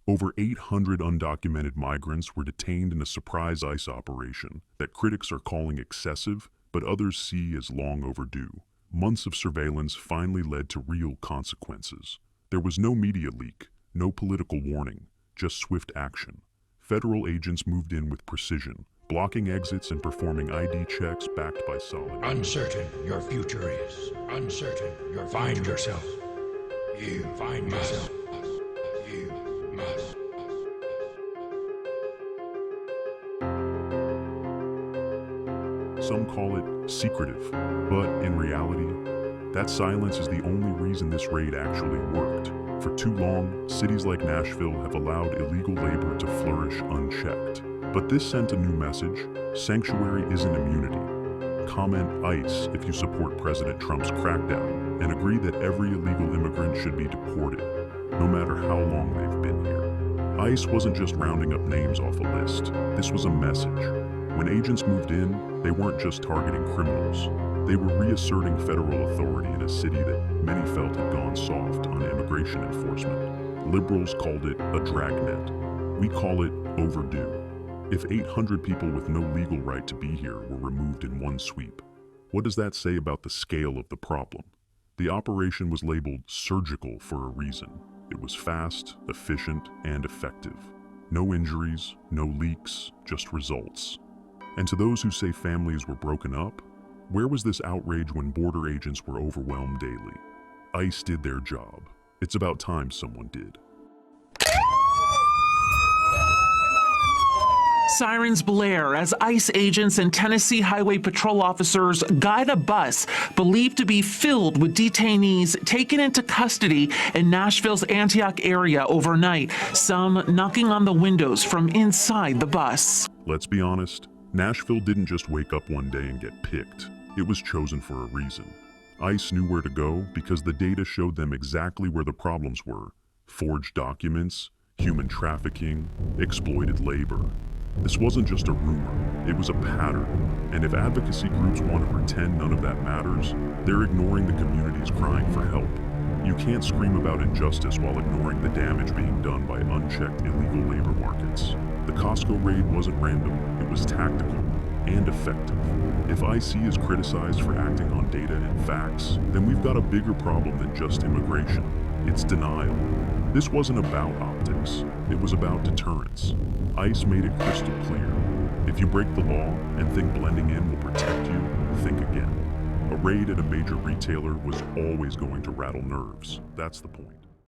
Over 800 undocumented migrants were detained in a surprise ICE operation that critics are calling excessive, but others see as long overdue. Months of surveillance finally led to real consequences. There was no media leak, no political warning, just swift action. Federal agents moved in with precision, blocking exits and performing ID checks backed by solid. Uncertain your future is. Uncertain your find yourself. You find yourself. You must. Some call it secretive, but in reality, that silence is the only reason this raid actually worked. For too long, cities like Nashville have allowed illegal labor to flourish unchecked. But this sent a new message: sanctuary isn't immunity. Comment ICE if you support President Trump's crackdown and agree that every illegal immigrant should be deported, no matter how long they've been here. ICE wasn't just rounding up names off a list. This was a message. When agents moved in, they weren't just targeting criminals. They were reasserting federal authority in a city that many felt had gone soft on immigration enforcement. Liberals called it a dragnet. We call it overdue. If 800 people with no legal right to be here were removed in one sweep, what does that say about the scale of the problem? The operation was labeled surgical for a reason. It was fast, efficient, and effective. No injuries, no leaks, just results. And to those who say families were broken up, where was this outrage when border agents were overwhelmed daily? ICE did their job. It's about time someone did. Sirens blare as ICE agents and Tennessee Highway Patrol officers guide a bus believed to be filled with detainees taken into custody in Nashville's Antioch area overnight, some knocking on the windows from inside the bus. Let's be honest, Nashville didn't just wake up one day and get picked. It was chosen for a reason. ICE knew where to go because the data showed them exactly where the problems were: forged documents, human trafficking, exploited labor. This wasn't just a rumor, it was a pattern. And if advocacy groups want to pretend none of that matters, they're ignoring the communities crying for help. You can't scream about injustice while ignoring the damage being done by unchecked illegal labor markets. The Cotsco raid wasn't random, it was tactical and effective. If IC is criticized for acting on data and facts, then we've got a bigger problem than just immigration. It's denial. This wasn't about optics, it was about deterrence. ICE made it crystal clear. If you break the law and think blending in will protect you, think again. A raid at a major retailer was always going to rattle nerves. That's the point.